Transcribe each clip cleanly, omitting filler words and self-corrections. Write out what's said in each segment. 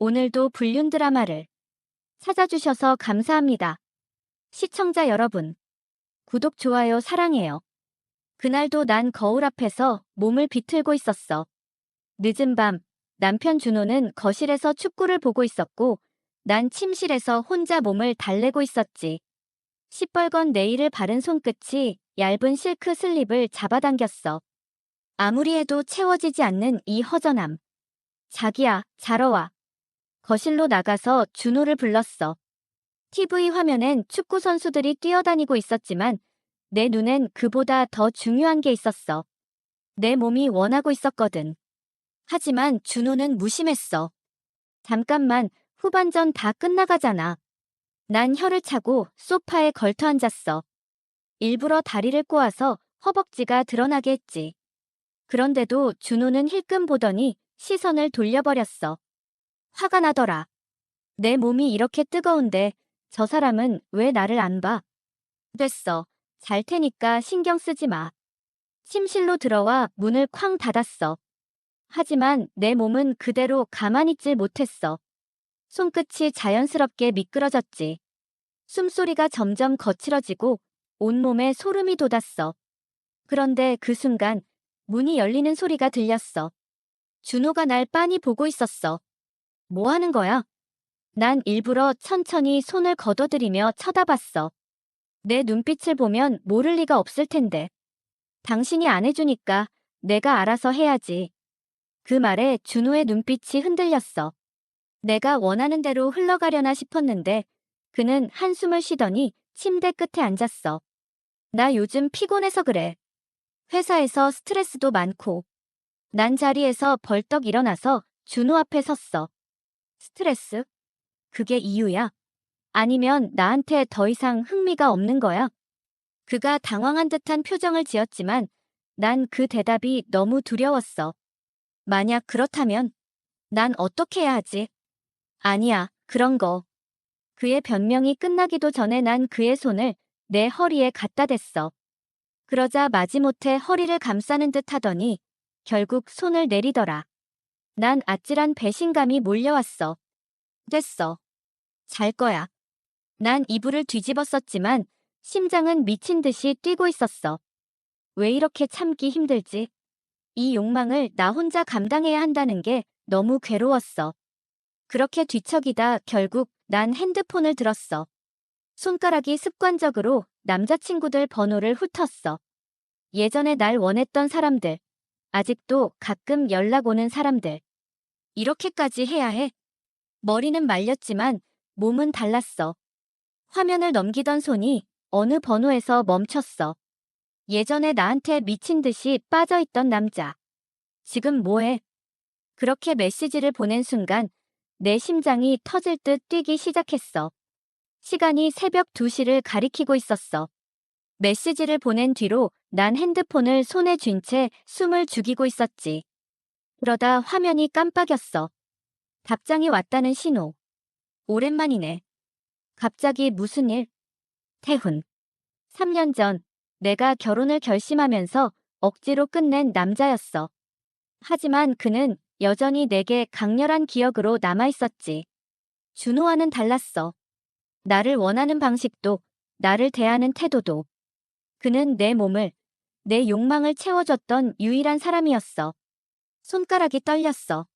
오늘도 불륜 드라마를 찾아주셔서 감사합니다. 시청자 여러분, 구독, 좋아요 사랑해요. 그날도 난 거울 앞에서 몸을 비틀고 있었어. 늦은 밤, 남편 준호는 거실에서 축구를 보고 있었고, 난 침실에서 혼자 몸을 달래고 있었지. 시뻘건 네일을 바른 손끝이 얇은 실크 슬립을 잡아당겼어. 아무리 해도 채워지지 않는 이 허전함. 자기야, 자러 와. 거실로 나가서 준호를 불렀어. TV 화면엔 축구 선수들이 뛰어다니고 있었지만 내 눈엔 그보다 더 중요한 게 있었어. 내 몸이 원하고 있었거든. 하지만 준호는 무심했어. 잠깐만, 후반전 다 끝나가잖아. 난 혀를 차고 소파에 걸터 앉았어. 일부러 다리를 꼬아서 허벅지가 드러나게 했지. 그런데도 준호는 힐끔 보더니 시선을 돌려버렸어. 화가 나더라. 내 몸이 이렇게 뜨거운데 저 사람은 왜 나를 안 봐? 됐어. 잘 테니까 신경 쓰지 마. 침실로 들어와 문을 쾅 닫았어. 하지만 내 몸은 그대로 가만히 있질 못했어. 손끝이 자연스럽게 미끄러졌지. 숨소리가 점점 거칠어지고 온몸에 소름이 돋았어. 그런데 그 순간 문이 열리는 소리가 들렸어. 준호가 날 빤히 보고 있었어. 뭐 하는 거야? 난 일부러 천천히 손을 걷어들이며 쳐다봤어. 내 눈빛을 보면 모를 리가 없을 텐데. 당신이 안 해주니까 내가 알아서 해야지. 그 말에 준호의 눈빛이 흔들렸어. 내가 원하는 대로 흘러가려나 싶었는데 그는 한숨을 쉬더니 침대 끝에 앉았어. 나 요즘 피곤해서 그래. 회사에서 스트레스도 많고. 난 자리에서 벌떡 일어나서 준호 앞에 섰어. 스트레스? 그게 이유야? 아니면 나한테 더 이상 흥미가 없는 거야? 그가 당황한 듯한 표정을 지었지만 난 그 대답이 너무 두려웠어. 만약 그렇다면 난 어떻게 해야 하지? 아니야, 그런 거. 그의 변명이 끝나기도 전에 난 그의 손을 내 허리에 갖다 댔어. 그러자 마지못해 허리를 감싸는 듯 하더니 결국 손을 내리더라. 난 아찔한 배신감이 몰려왔어. 됐어. 잘 거야. 난 이불을 뒤집었었지만 심장은 미친 듯이 뛰고 있었어. 왜 이렇게 참기 힘들지? 이 욕망을 나 혼자 감당해야 한다는 게 너무 괴로웠어. 그렇게 뒤척이다 결국 난 핸드폰을 들었어. 손가락이 습관적으로 남자친구들 번호를 훑었어. 예전에 날 원했던 사람들, 아직도 가끔 연락 오는 사람들. 이렇게까지 해야 해? 머리는 말렸지만 몸은 달랐어. 화면을 넘기던 손이 어느 번호에서 멈췄어. 예전에 나한테 미친 듯이 빠져있던 남자. 지금 뭐해? 그렇게 메시지를 보낸 순간 내 심장이 터질 듯 뛰기 시작했어. 시간이 새벽 2시를 가리키고 있었어. 메시지를 보낸 뒤로 난 핸드폰을 손에 쥔 채 숨을 죽이고 있었지. 그러다 화면이 깜빡였어. 답장이 왔다는 신호. 오랜만이네. 갑자기 무슨 일? 태훈. 3년 전 내가 결혼을 결심하면서 억지로 끝낸 남자였어. 하지만 그는 여전히 내게 강렬한 기억으로 남아있었지. 준호와는 달랐어. 나를 원하는 방식도, 나를 대하는 태도도. 그는 내 몸을, 내 욕망을 채워줬던 유일한 사람이었어. 손가락이 떨렸어.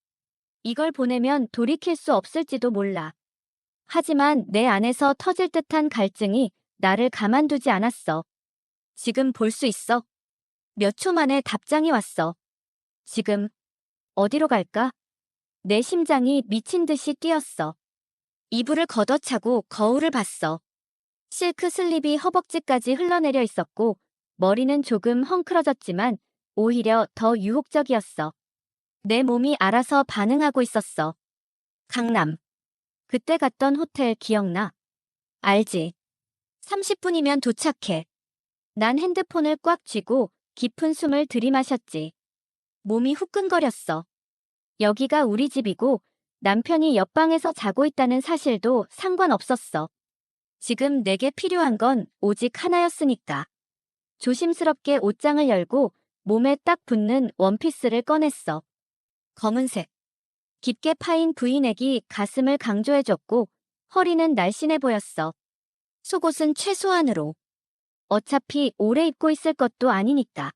이걸 보내면 돌이킬 수 없을지도 몰라. 하지만 내 안에서 터질 듯한 갈증이 나를 가만두지 않았어. 지금 볼 수 있어? 몇 초 만에 답장이 왔어. 지금, 어디로 갈까? 내 심장이 미친 듯이 뛰었어. 이불을 걷어차고 거울을 봤어. 실크 슬립이 허벅지까지 흘러내려 있었고 머리는 조금 헝클어졌지만 오히려 더 유혹적이었어. 내 몸이 알아서 반응하고 있었어. 강남. 그때 갔던 호텔 기억나? 알지? 30분이면 도착해. 난 핸드폰을 꽉 쥐고 깊은 숨을 들이마셨지. 몸이 후끈거렸어. 여기가 우리 집이고 남편이 옆방에서 자고 있다는 사실도 상관없었어. 지금 내게 필요한 건 오직 하나였으니까. 조심스럽게 옷장을 열고 몸에 딱 붙는 원피스를 꺼냈어. 검은색. 깊게 파인 V넥이 가슴을 강조해줬고 허리는 날씬해 보였어. 속옷은 최소한으로. 어차피 오래 입고 있을 것도 아니니까.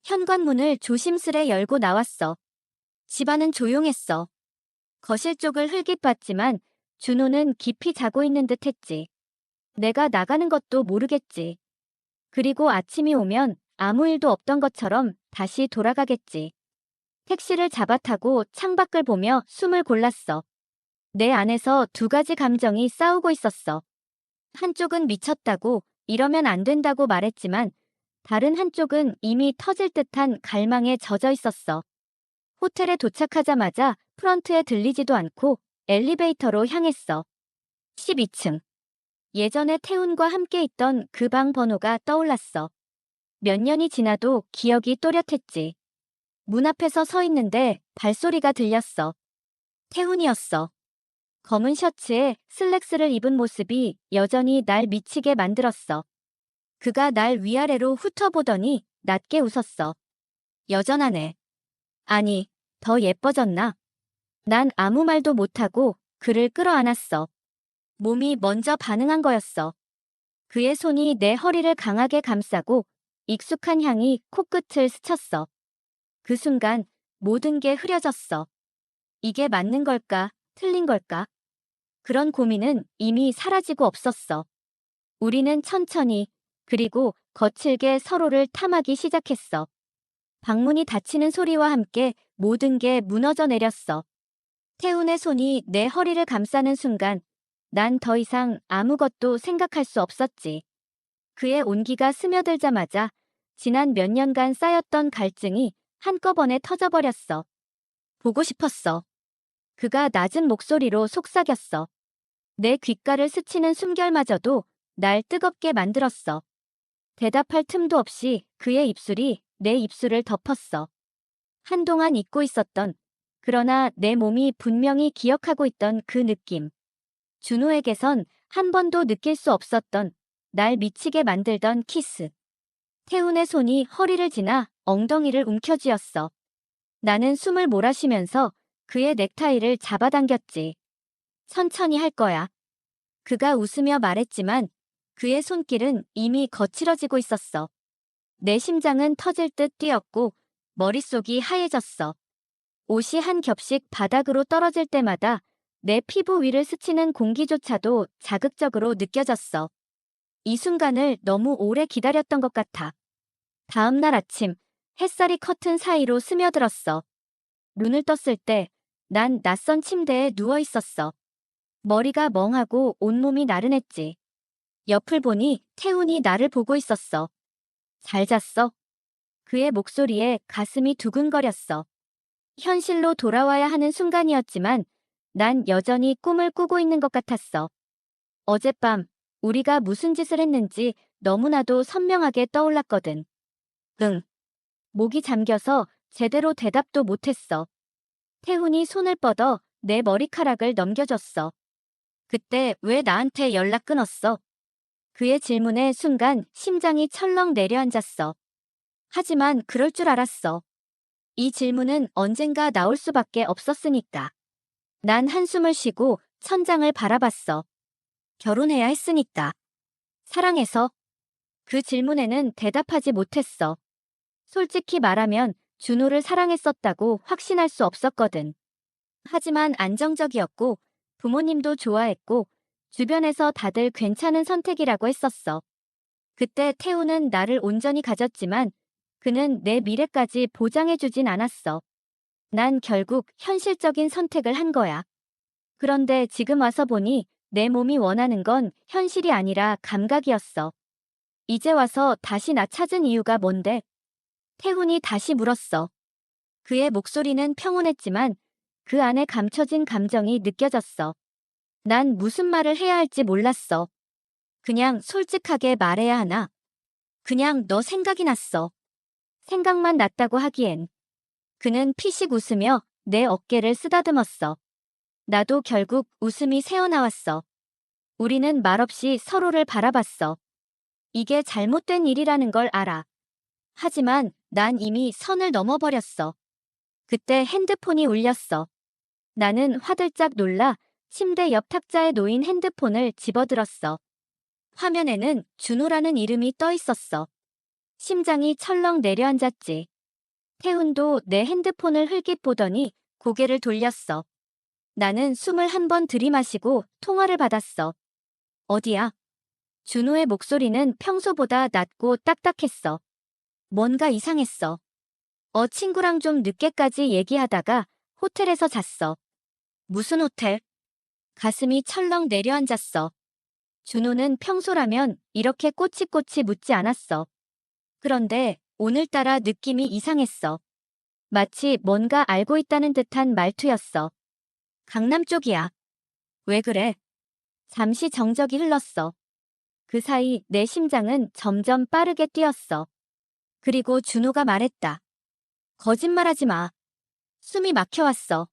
현관문을 조심스레 열고 나왔어. 집안은 조용했어. 거실 쪽을 흘깃봤지만 준호는 깊이 자고 있는 듯 했지. 내가 나가는 것도 모르겠지. 그리고 아침이 오면 아무 일도 없던 것처럼 다시 돌아가겠지. 택시를 잡아타고 창밖을 보며 숨을 골랐어. 내 안에서 두 가지 감정이 싸우고 있었어. 한쪽은 미쳤다고, 이러면 안 된다고 말했지만 다른 한쪽은 이미 터질 듯한 갈망에 젖어 있었어. 호텔에 도착하자마자 프런트에 들리지도 않고 엘리베이터로 향했어. 12층. 예전에 태훈과 함께 있던 그 방 번호가 떠올랐어. 몇 년이 지나도 기억이 또렷했지. 문 앞에서 서 있는데 발소리가 들렸어. 태훈이었어. 검은 셔츠에 슬랙스를 입은 모습이 여전히 날 미치게 만들었어. 그가 날 위아래로 훑어보더니 낮게 웃었어. 여전하네. 아니, 더 예뻐졌나? 난 아무 말도 못하고 그를 끌어안았어. 몸이 먼저 반응한 거였어. 그의 손이 내 허리를 강하게 감싸고 익숙한 향이 코끝을 스쳤어. 그 순간 모든 게 흐려졌어. 이게 맞는 걸까, 틀린 걸까? 그런 고민은 이미 사라지고 없었어. 우리는 천천히, 그리고 거칠게 서로를 탐하기 시작했어. 방문이 닫히는 소리와 함께 모든 게 무너져 내렸어. 태훈의 손이 내 허리를 감싸는 순간 난 더 이상 아무것도 생각할 수 없었지. 그의 온기가 스며들자마자 지난 몇 년간 쌓였던 갈증이 한꺼번에 터져버렸어. 보고 싶었어. 그가 낮은 목소리로 속삭였어. 내 귓가를 스치는 숨결마저도 날 뜨겁게 만들었어. 대답할 틈도 없이 그의 입술이 내 입술을 덮었어. 한동안 잊고 있었던, 그러나 내 몸이 분명히 기억하고 있던 그 느낌. 준호에게선 한 번도 느낄 수 없었던, 날 미치게 만들던 키스. 태훈의 손이 허리를 지나 엉덩이를 움켜쥐었어. 나는 숨을 몰아쉬면서 그의 넥타이를 잡아당겼지. 천천히 할 거야. 그가 웃으며 말했지만 그의 손길은 이미 거칠어지고 있었어. 내 심장은 터질 듯 뛰었고 머릿속이 하얘졌어. 옷이 한 겹씩 바닥으로 떨어질 때마다 내 피부 위를 스치는 공기조차도 자극적으로 느껴졌어. 이 순간을 너무 오래 기다렸던 것 같아. 다음 날 아침, 햇살이 커튼 사이로 스며들었어. 눈을 떴을 때 난 낯선 침대에 누워 있었어. 머리가 멍하고 온몸이 나른했지. 옆을 보니 태훈이 나를 보고 있었어. 잘 잤어? 그의 목소리에 가슴이 두근거렸어. 현실로 돌아와야 하는 순간이었지만 난 여전히 꿈을 꾸고 있는 것 같았어. 어젯밤 우리가 무슨 짓을 했는지 너무나도 선명하게 떠올랐거든. 응. 목이 잠겨서 제대로 대답도 못했어. 태훈이 손을 뻗어 내 머리카락을 넘겨줬어. 그때 왜 나한테 연락 끊었어? 그의 질문에 순간 심장이 철렁 내려앉았어. 하지만 그럴 줄 알았어. 이 질문은 언젠가 나올 수밖에 없었으니까. 난 한숨을 쉬고 천장을 바라봤어. 결혼해야 했으니까. 사랑해서. 그 질문에는 대답하지 못했어. 솔직히 말하면 준호를 사랑했었다고 확신할 수 없었거든. 하지만 안정적이었고 부모님도 좋아했고 주변에서 다들 괜찮은 선택이라고 했었어. 그때 태우는 나를 온전히 가졌지만 그는 내 미래까지 보장해주진 않았어. 난 결국 현실적인 선택을 한 거야. 그런데 지금 와서 보니 내 몸이 원하는 건 현실이 아니라 감각이었어. 이제 와서 다시 나 찾은 이유가 뭔데? 태훈이 다시 물었어. 그의 목소리는 평온했지만 그 안에 감춰진 감정이 느껴졌어. 난 무슨 말을 해야 할지 몰랐어. 그냥 솔직하게 말해야 하나? 그냥 너 생각이 났어. 생각만 났다고 하기엔. 그는 피식 웃으며 내 어깨를 쓰다듬었어. 나도 결국 웃음이 새어나왔어. 우리는 말없이 서로를 바라봤어. 이게 잘못된 일이라는 걸 알아. 하지만 난 이미 선을 넘어버렸어. 그때 핸드폰이 울렸어. 나는 화들짝 놀라 침대 옆 탁자에 놓인 핸드폰을 집어들었어. 화면에는 준호라는 이름이 떠 있었어. 심장이 철렁 내려앉았지. 태훈도 내 핸드폰을 흘깃 보더니 고개를 돌렸어. 나는 숨을 한 번 들이마시고 통화를 받았어. 어디야? 준호의 목소리는 평소보다 낮고 딱딱했어. 뭔가 이상했어. 친구랑 좀 늦게까지 얘기하다가 호텔에서 잤어. 무슨 호텔? 가슴이 철렁 내려앉았어. 준호는 평소라면 이렇게 꼬치꼬치 묻지 않았어. 그런데 오늘따라 느낌이 이상했어. 마치 뭔가 알고 있다는 듯한 말투였어. 강남 쪽이야. 왜 그래? 잠시 정적이 흘렀어. 그 사이 내 심장은 점점 빠르게 뛰었어. 그리고 준호가 말했다. 거짓말하지 마. 숨이 막혀왔어.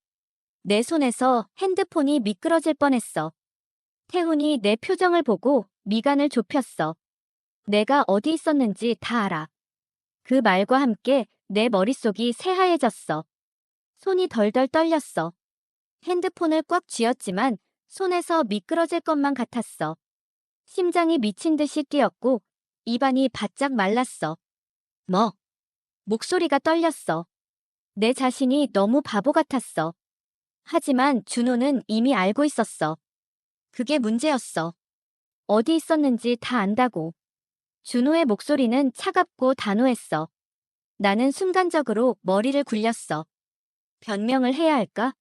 내 손에서 핸드폰이 미끄러질 뻔했어. 태훈이 내 표정을 보고 미간을 좁혔어. 내가 어디 있었는지 다 알아. 그 말과 함께 내 머릿속이 새하얘졌어. 손이 덜덜 떨렸어. 핸드폰을 꽉 쥐었지만 손에서 미끄러질 것만 같았어. 심장이 미친 듯이 뛰었고 입안이 바짝 말랐어. 뭐? 목소리가 떨렸어. 내 자신이 너무 바보 같았어. 하지만 준호는 이미 알고 있었어. 그게 문제였어. 어디 있었는지 다 안다고. 준호의 목소리는 차갑고 단호했어. 나는 순간적으로 머리를 굴렸어. 변명을 해야 할까?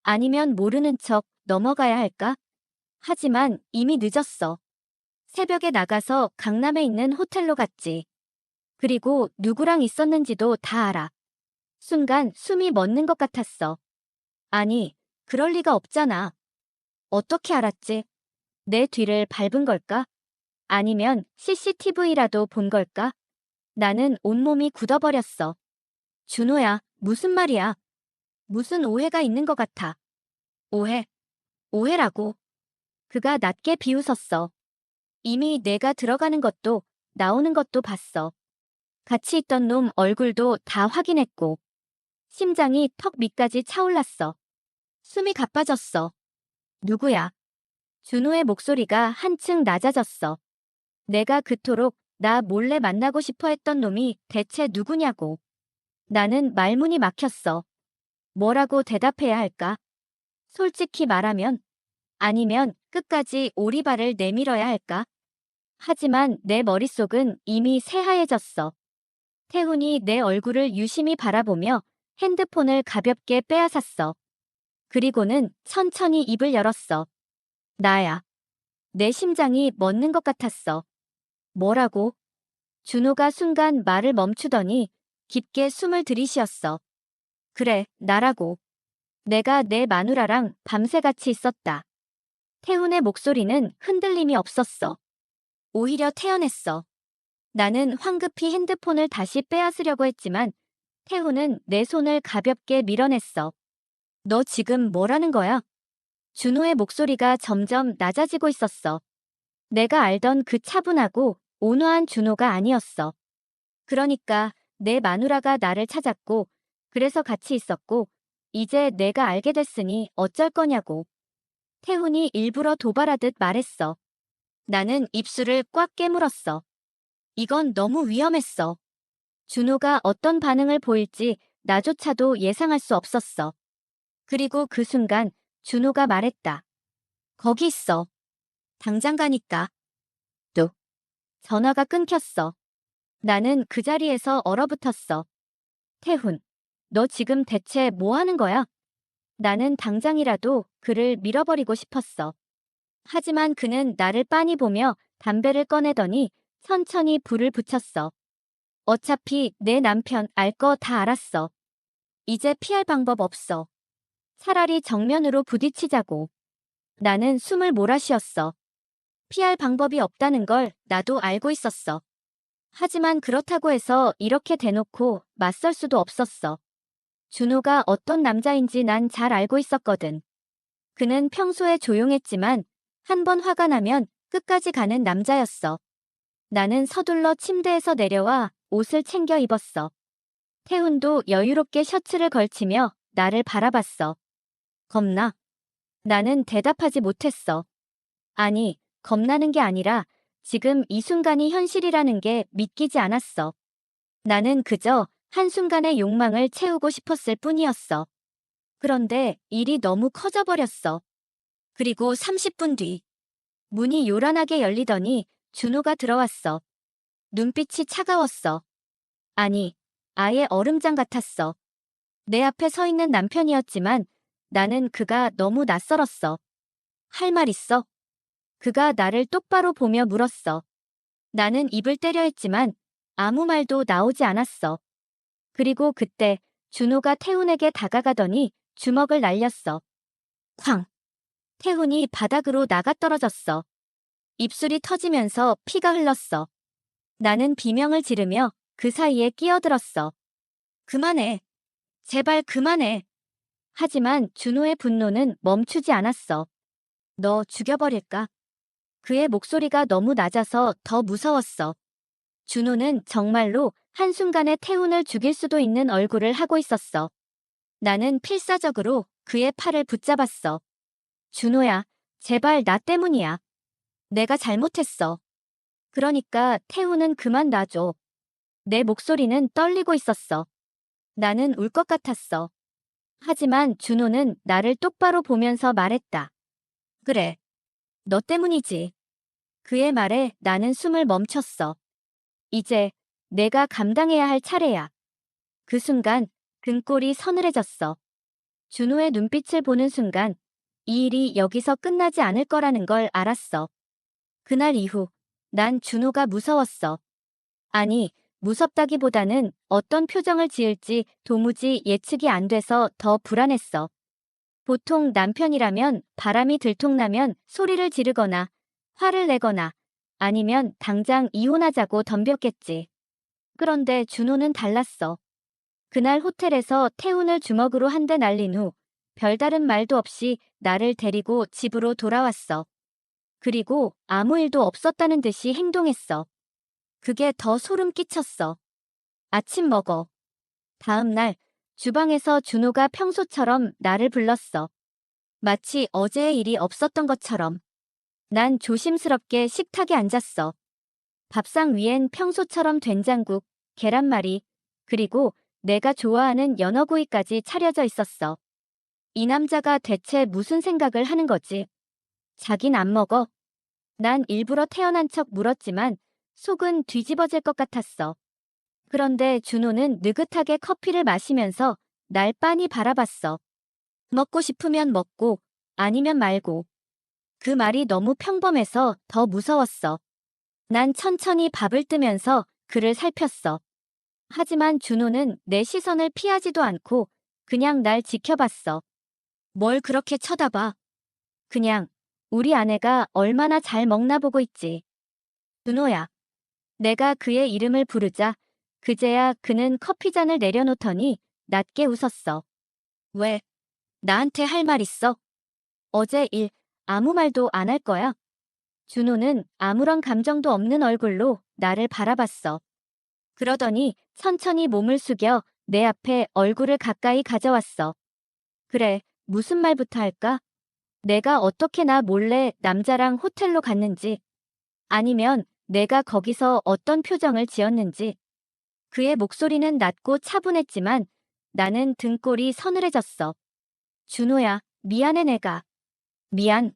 아니면 모르는 척 넘어가야 할까? 하지만 이미 늦었어. 새벽에 나가서 강남에 있는 호텔로 갔지. 그리고 누구랑 있었는지도 다 알아. 순간 숨이 멎는 것 같았어. 아니, 그럴 리가 없잖아. 어떻게 알았지? 내 뒤를 밟은 걸까? 아니면 CCTV라도 본 걸까? 나는 온몸이 굳어버렸어. 준호야, 무슨 말이야? 무슨 오해가 있는 것 같아. 오해? 오해라고. 그가 낮게 비웃었어. 이미 내가 들어가는 것도 나오는 것도 봤어. 같이 있던 놈 얼굴도 다 확인했고. 심장이 턱 밑까지 차올랐어. 숨이 가빠졌어. 누구야? 준호의 목소리가 한층 낮아졌어. 내가 그토록 나 몰래 만나고 싶어 했던 놈이 대체 누구냐고. 나는 말문이 막혔어. 뭐라고 대답해야 할까? 솔직히 말하면, 아니면 끝까지 오리발을 내밀어야 할까? 하지만 내 머릿속은 이미 새하얘졌어. 태훈이 내 얼굴을 유심히 바라보며 핸드폰을 가볍게 빼앗았어. 그리고는 천천히 입을 열었어. 나야. 내 심장이 멎는 것 같았어. 뭐라고? 준호가 순간 말을 멈추더니 깊게 숨을 들이쉬었어. 그래, 나라고. 내가 내 마누라랑 밤새 같이 있었다. 태훈의 목소리는 흔들림이 없었어. 오히려 태연했어. 나는 황급히 핸드폰을 다시 빼앗으려고 했지만 태훈은 내 손을 가볍게 밀어냈어. 너 지금 뭐라는 거야? 준호의 목소리가 점점 낮아지고 있었어. 내가 알던 그 차분하고 온화한 준호가 아니었어. 그러니까 내 마누라가 나를 찾았고 그래서 같이 있었고 이제 내가 알게 됐으니 어쩔 거냐고. 태훈이 일부러 도발하듯 말했어. 나는 입술을 꽉 깨물었어. 이건 너무 위험했어. 준호가 어떤 반응을 보일지 나조차도 예상할 수 없었어. 그리고 그 순간 준호가 말했다. 거기 있어. 당장 가니까. 또. 전화가 끊겼어. 나는 그 자리에서 얼어붙었어. 태훈, 너 지금 대체 뭐 하는 거야? 나는 당장이라도 그를 밀어버리고 싶었어. 하지만 그는 나를 빤히 보며 담배를 꺼내더니 천천히 불을 붙였어. 어차피 내 남편 알 거 다 알았어. 이제 피할 방법 없어. 차라리 정면으로 부딪히자고. 나는 숨을 몰아쉬었어. 피할 방법이 없다는 걸 나도 알고 있었어. 하지만 그렇다고 해서 이렇게 대놓고 맞설 수도 없었어. 준호가 어떤 남자인지 난 잘 알고 있었거든. 그는 평소에 조용했지만 한 번 화가 나면 끝까지 가는 남자였어. 나는 서둘러 침대에서 내려와 옷을 챙겨 입었어. 태훈도 여유롭게 셔츠를 걸치며 나를 바라봤어. 겁나? 나는 대답하지 못했어. 아니, 겁나는 게 아니라 지금 이 순간이 현실이라는 게 믿기지 않았어. 나는 그저 한순간의 욕망을 채우고 싶었을 뿐이었어. 그런데 일이 너무 커져버렸어. 그리고 30분 뒤, 문이 요란하게 열리더니 준호가 들어왔어. 눈빛이 차가웠어. 아니, 아예 얼음장 같았어. 내 앞에 서 있는 남편이었지만 나는 그가 너무 낯설었어. 할 말 있어? 그가 나를 똑바로 보며 물었어. 나는 입을 때려 했지만 아무 말도 나오지 않았어. 그리고 그때 준호가 태훈에게 다가가더니 주먹을 날렸어. 쾅! 태훈이 바닥으로 나가떨어졌어. 입술이 터지면서 피가 흘렀어. 나는 비명을 지르며 그 사이에 끼어들었어. 그만해. 제발 그만해. 하지만 준호의 분노는 멈추지 않았어. 너 죽여버릴까? 그의 목소리가 너무 낮아서 더 무서웠어. 준호는 정말로 한순간에 태훈을 죽일 수도 있는 얼굴을 하고 있었어. 나는 필사적으로 그의 팔을 붙잡았어. 준호야, 제발 나 때문이야. 내가 잘못했어. 그러니까 태훈은 그만 놔줘. 내 목소리는 떨리고 있었어. 나는 울 것 같았어. 하지만 준호는 나를 똑바로 보면서 말했다. 그래, 너 때문이지. 그의 말에 나는 숨을 멈췄어. 이제 내가 감당해야 할 차례야. 그 순간 등골이 서늘해졌어. 준호의 눈빛을 보는 순간 이 일이 여기서 끝나지 않을 거라는 걸 알았어. 그날 이후 난 준호가 무서웠어. 아니, 무섭다기보다는 어떤 표정을 지을지 도무지 예측이 안 돼서 더 불안했어. 보통 남편이라면 바람이 들통나면 소리를 지르거나 화를 내거나 아니면 당장 이혼하자고 덤볐겠지. 그런데 준호는 달랐어. 그날 호텔에서 태훈을 주먹으로 한 대 날린 후 별다른 말도 없이 나를 데리고 집으로 돌아왔어. 그리고 아무 일도 없었다는 듯이 행동했어. 그게 더 소름 끼쳤어. 아침 먹어. 다음 날 주방에서 준호가 평소처럼 나를 불렀어. 마치 어제의 일이 없었던 것처럼. 난 조심스럽게 식탁에 앉았어. 밥상 위엔 평소처럼 된장국, 계란말이, 그리고 내가 좋아하는 연어구이까지 차려져 있었어. 이 남자가 대체 무슨 생각을 하는 거지? 자긴 안 먹어. 난 일부러 태어난 척 물었지만 속은 뒤집어질 것 같았어. 그런데 준호는 느긋하게 커피를 마시면서 날 빤히 바라봤어. 먹고 싶으면 먹고, 아니면 말고. 그 말이 너무 평범해서 더 무서웠어. 난 천천히 밥을 뜨면서 그를 살폈어. 하지만 준호는 내 시선을 피하지도 않고 그냥 날 지켜봤어. 뭘 그렇게 쳐다봐? 그냥 우리 아내가 얼마나 잘 먹나 보고 있지. 준호야. 내가 그의 이름을 부르자 그제야 그는 커피잔을 내려놓더니 낮게 웃었어. 왜? 나한테 할 말 있어? 어제 일 아무 말도 안 할 거야? 준호는 아무런 감정도 없는 얼굴로 나를 바라봤어. 그러더니 천천히 몸을 숙여 내 앞에 얼굴을 가까이 가져왔어. 그래, 무슨 말부터 할까? 내가 어떻게 나 몰래 남자랑 호텔로 갔는지, 아니면 내가 거기서 어떤 표정을 지었는지. 그의 목소리는 낮고 차분했지만 나는 등골이 서늘해졌어. 준호야, 미안해 내가. 미안.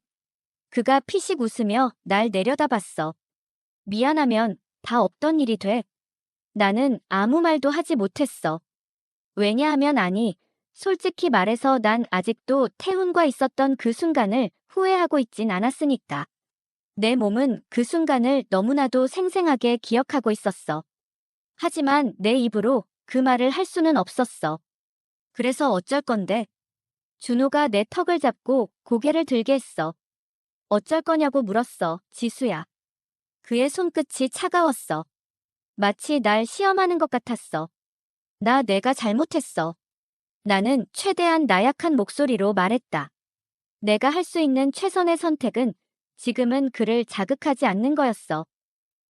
그가 피식 웃으며 날 내려다봤어. 미안하면 다 없던 일이 돼. 나는 아무 말도 하지 못했어. 왜냐하면 아니, 솔직히 말해서 난 아직도 태훈과 있었던 그 순간을 후회하고 있진 않았으니까. 내 몸은 그 순간을 너무나도 생생하게 기억하고 있었어. 하지만 내 입으로 그 말을 할 수는 없었어. 그래서 어쩔 건데? 준호가 내 턱을 잡고 고개를 들게 했어. 어쩔 거냐고 물었어, 지수야. 그의 손끝이 차가웠어. 마치 날 시험하는 것 같았어. 내가 잘못했어. 나는 최대한 나약한 목소리로 말했다. 내가 할 수 있는 최선의 선택은 지금은 그를 자극하지 않는 거였어.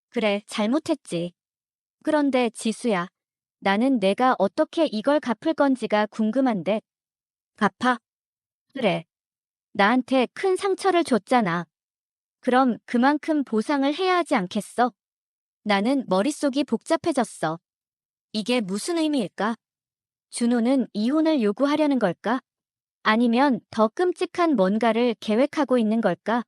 그래, 잘못했지. 그런데 지수야, 나는 내가 어떻게 이걸 갚을 건지가 궁금한데. 갚아? 그래. 나한테 큰 상처를 줬잖아. 그럼 그만큼 보상을 해야 하지 않겠어? 나는 머릿속이 복잡해졌어. 이게 무슨 의미일까? 준호는 이혼을 요구하려는 걸까? 아니면 더 끔찍한 뭔가를 계획하고 있는 걸까?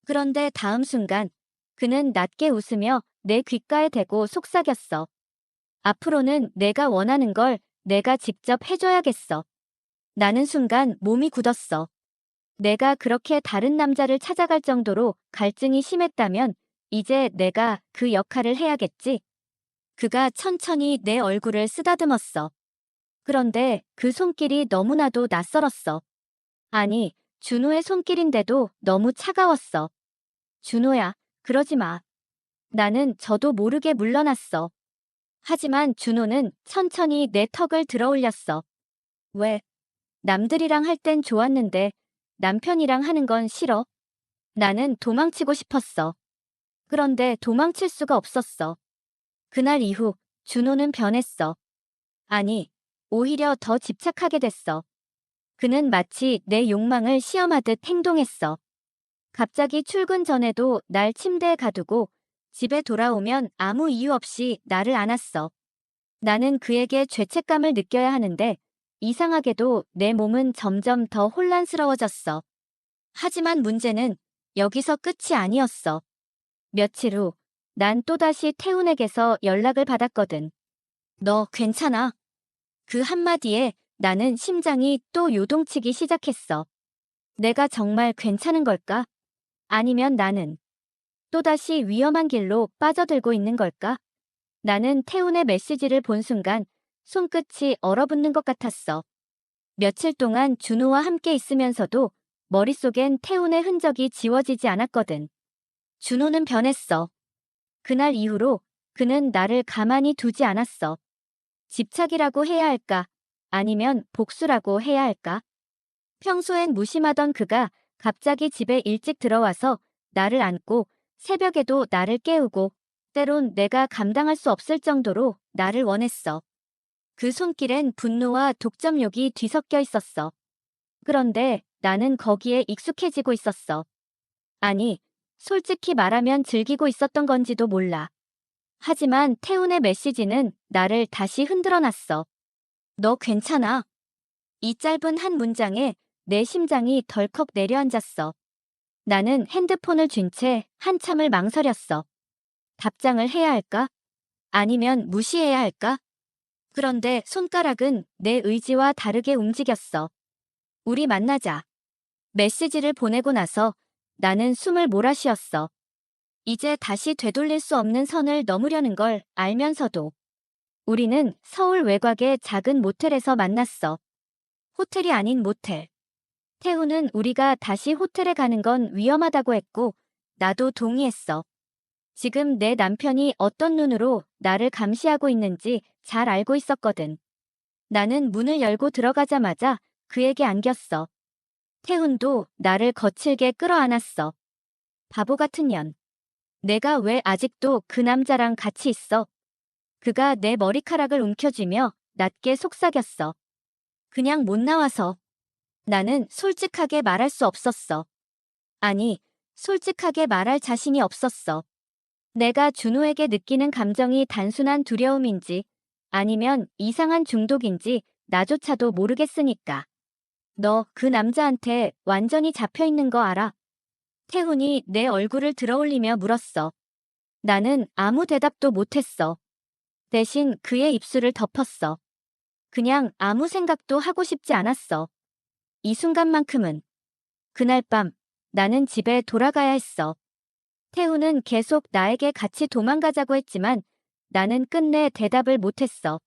그런데 다음 순간 그는 낮게 웃으며 내 귓가에 대고 속삭였어. 앞으로는 내가 원하는 걸 내가 직접 해줘야겠어. 나는 순간 몸이 굳었어. 내가 그렇게 다른 남자를 찾아갈 정도로 갈증이 심했다면 이제 내가 그 역할을 해야겠지. 그가 천천히 내 얼굴을 쓰다듬었어. 그런데 그 손길이 너무나도 낯설었어. 아니, 준호의 손길인데도 너무 차가웠어. 준호야, 그러지 마. 나는 저도 모르게 물러났어. 하지만 준호는 천천히 내 턱을 들어 올렸어. 왜? 남들이랑 할 땐 좋았는데 남편이랑 하는 건 싫어? 나는 도망치고 싶었어. 그런데 도망칠 수가 없었어. 그날 이후 준호는 변했어. 아니, 오히려 더 집착하게 됐어. 그는 마치 내 욕망을 시험하듯 행동했어. 갑자기 출근 전에도 날 침대에 가두고 집에 돌아오면 아무 이유 없이 나를 안았어. 나는 그에게 죄책감을 느껴야 하는데 이상하게도 내 몸은 점점 더 혼란스러워졌어. 하지만 문제는 여기서 끝이 아니었어. 며칠 후, 난 또다시 태훈에게서 연락을 받았거든. 너 괜찮아? 그 한마디에 나는 심장이 또 요동치기 시작했어. 내가 정말 괜찮은 걸까? 아니면 나는 또다시 위험한 길로 빠져들고 있는 걸까? 나는 태훈의 메시지를 본 순간 손끝이 얼어붙는 것 같았어. 며칠 동안 준호와 함께 있으면서도 머릿속엔 태훈의 흔적이 지워지지 않았거든. 준호는 변했어. 그날 이후로 그는 나를 가만히 두지 않았어. 집착이라고 해야 할까? 아니면 복수라고 해야 할까? 평소엔 무심하던 그가 갑자기 집에 일찍 들어와서 나를 안고 새벽에도 나를 깨우고 때론 내가 감당할 수 없을 정도로 나를 원했어. 그 손길엔 분노와 독점욕이 뒤섞여 있었어. 그런데 나는 거기에 익숙해지고 있었어. 아니, 솔직히 말하면 즐기고 있었던 건지도 몰라. 하지만 태훈의 메시지는 나를 다시 흔들어 놨어. 너 괜찮아? 이 짧은 한 문장에 내 심장이 덜컥 내려앉았어. 나는 핸드폰을 쥔 채 한참을 망설였어. 답장을 해야 할까? 아니면 무시해야 할까? 그런데 손가락은 내 의지와 다르게 움직였어. 우리 만나자. 메시지를 보내고 나서 나는 숨을 몰아쉬었어. 이제 다시 되돌릴 수 없는 선을 넘으려는 걸 알면서도. 우리는 서울 외곽의 작은 모텔에서 만났어. 호텔이 아닌 모텔. 태우는 우리가 다시 호텔에 가는 건 위험하다고 했고, 나도 동의했어. 지금 내 남편이 어떤 눈으로 나를 감시하고 있는지 잘 알고 있었거든. 나는 문을 열고 들어가자마자 그에게 안겼어. 태훈도 나를 거칠게 끌어안았어. 바보 같은 년. 내가 왜 아직도 그 남자랑 같이 있어? 그가 내 머리카락을 움켜쥐며 낮게 속삭였어. 그냥 못 나와서. 나는 솔직하게 말할 수 없었어. 아니, 솔직하게 말할 자신이 없었어. 내가 준호에게 느끼는 감정이 단순한 두려움인지 아니면 이상한 중독인지 나조차도 모르겠으니까. 너 그 남자한테 완전히 잡혀 있는 거 알아? 태훈이 내 얼굴을 들어올리며 물었어. 나는 아무 대답도 못했어. 대신 그의 입술을 덮었어. 그냥 아무 생각도 하고 싶지 않았어. 이 순간만큼은. 그날 밤 나는 집에 돌아가야 했어. 태우는 계속 나에게 같이 도망가자고 했지만 나는 끝내 대답을 못했어.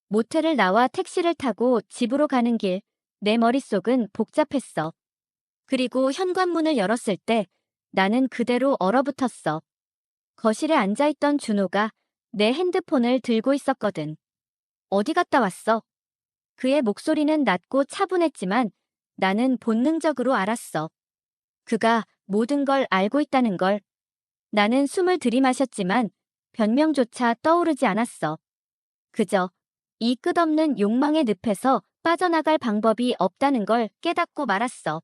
모텔을 나와 택시를 타고 집으로 가는 길, 내 머릿속은 복잡했어. 그리고 현관문을 열었을 때 나는 그대로 얼어붙었어. 거실에 앉아있던 준호가 내 핸드폰을 들고 있었거든. 어디 갔다 왔어? 그의 목소리는 낮고 차분했지만 나는 본능적으로 알았어. 그가 모든 걸 알고 있다는 걸. 나는 숨을 들이마셨지만 변명조차 떠오르지 않았어. 그저 이 끝없는 욕망의 늪에서 빠져나갈 방법이 없다는 걸 깨닫고 말았어.